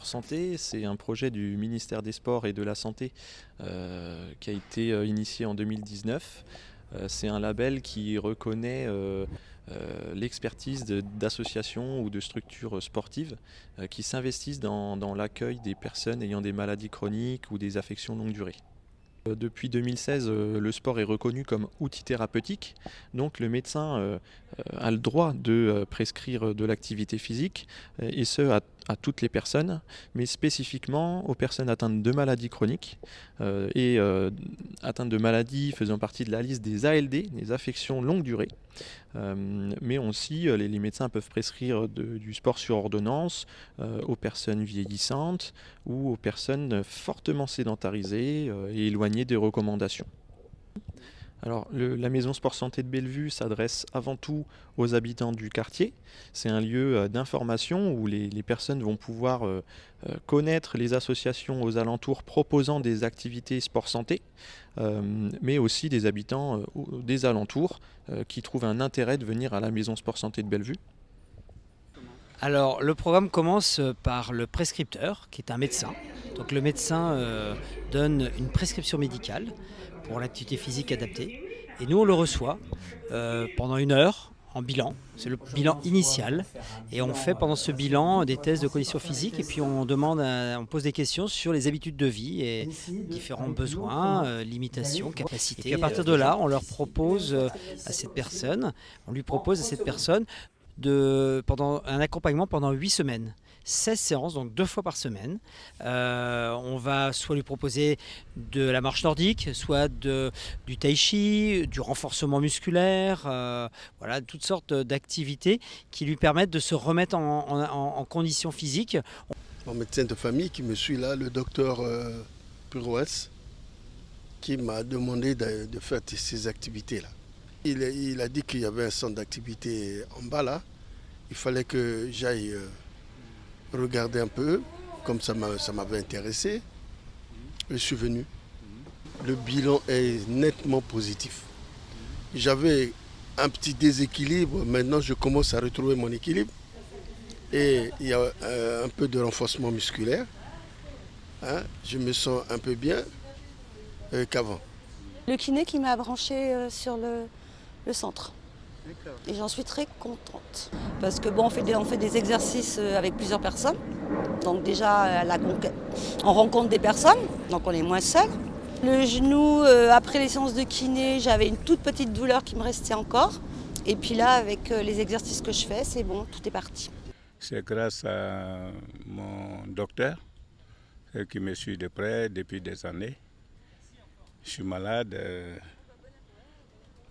Sport Santé, c'est un projet du ministère des Sports et de la Santé qui a été initié en 2019. C'est un label qui reconnaît l'expertise d'associations ou de structures sportives qui s'investissent dans l'accueil des personnes ayant des maladies chroniques ou des affections longue durée. Depuis 2016, le sport est reconnu comme outil thérapeutique, donc le médecin a le droit de prescrire de l'activité physique, et ce à toutes les personnes, mais spécifiquement aux personnes atteintes de maladies chroniques et atteintes de maladies faisant partie de la liste des ALD, des affections longue durée. Mais aussi, les médecins peuvent prescrire du sport sur ordonnance aux personnes vieillissantes ou aux personnes fortement sédentarisées et éloignées des recommandations. Alors, la Maison Sport Santé de Bellevue s'adresse avant tout aux habitants du quartier. C'est un lieu d'information où les personnes vont pouvoir connaître les associations aux alentours proposant des activités sport santé, mais aussi des habitants des alentours qui trouvent un intérêt de venir à la Maison Sport Santé de Bellevue. Alors le programme commence par le prescripteur qui est un médecin. Donc le médecin donne une prescription médicale pour l'activité physique adaptée et nous on le reçoit pendant 1 heure en bilan. C'est le bilan initial et on fait pendant ce bilan des tests de condition physique et puis on pose des questions sur les habitudes de vie et différents besoins, limitations, capacités. Et puis à partir de là, on lui propose à cette personne pendant un accompagnement pendant 8 semaines. 16 séances, donc 2 fois par semaine. On va soit lui proposer de la marche nordique, soit du tai chi, du renforcement musculaire, voilà, toutes sortes d'activités qui lui permettent de se remettre en condition physique. Mon médecin de famille qui me suit là, le docteur Puroès, qui m'a demandé de faire ces activités-là. Il a dit qu'il y avait un centre d'activité en bas là. Il fallait que j'aille regarder un peu, comme ça m'avait intéressé. Je suis venu. Le bilan est nettement positif. J'avais un petit déséquilibre, maintenant je commence à retrouver mon équilibre. Et il y a un peu de renforcement musculaire. Hein, je me sens un peu bien qu'avant. Le kiné qui m'a branché sur le centre. Et j'en suis très contente. Parce que bon, on fait des exercices avec plusieurs personnes. Donc déjà, on rencontre des personnes, donc on est moins seul. Le genou, après les séances de kiné, j'avais une toute petite douleur qui me restait encore. Et puis là, avec les exercices que je fais, c'est bon, tout est parti. C'est grâce à mon docteur qui me suit de près depuis des années. Je suis malade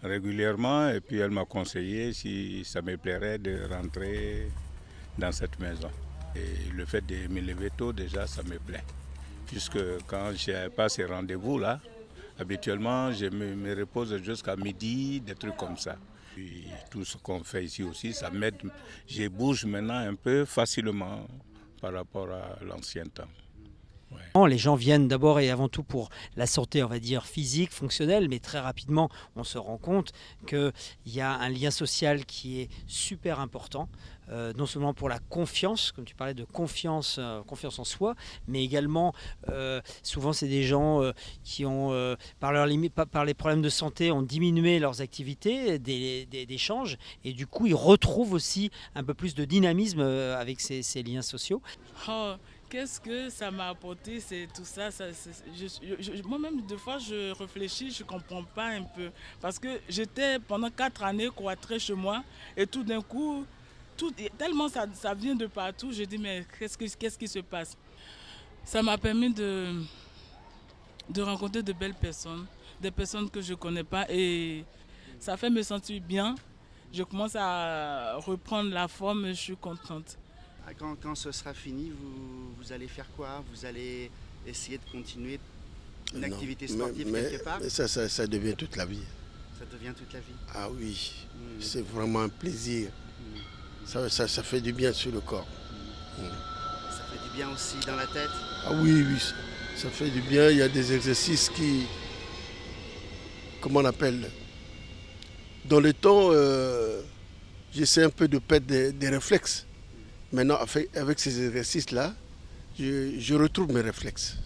régulièrement et puis elle m'a conseillé si ça me plairait de rentrer dans cette maison. Et le fait de me lever tôt déjà ça me plaît. Puisque quand je n'ai pas ces rendez-vous-là, habituellement je me repose jusqu'à midi, des trucs comme ça. Puis, tout ce qu'on fait ici aussi, ça m'aide. Je bouge maintenant un peu facilement par rapport à l'ancien temps. Ouais. Les gens viennent d'abord et avant tout pour la santé, on va dire, physique, fonctionnelle, mais très rapidement, on se rend compte qu'il y a un lien social qui est super important, non seulement pour la confiance, comme tu parlais de confiance en soi, mais également, souvent c'est des gens qui ont, par les problèmes de santé, ont diminué leurs activités d'échange, et du coup, ils retrouvent aussi un peu plus de dynamisme avec ces liens sociaux. Qu'est-ce que ça m'a apporté, c'est tout ça, moi-même, des fois, je réfléchis, je ne comprends pas un peu. Parce que j'étais pendant 4 années cloîtrée chez moi et tout d'un coup, tellement ça vient de partout, je dis mais qu'est-ce qui se passe? Ça m'a permis de rencontrer de belles personnes, des personnes que je ne connais pas et ça fait me sentir bien. Je commence à reprendre la forme, je suis contente. Quand ce sera fini, vous allez faire quoi? Vous allez essayer de continuer une activité sportive quelque part? Mais ça devient toute la vie. Ça devient toute la vie? Ah oui, c'est vraiment un plaisir. Ça fait du bien sur le corps. Ça fait du bien aussi dans la tête? Ah oui, ça fait du bien. Il y a des exercices qui, comment on appelle, dans le temps, j'essaie un peu de perdre des réflexes. Maintenant, avec ces exercices-là, je retrouve mes réflexes.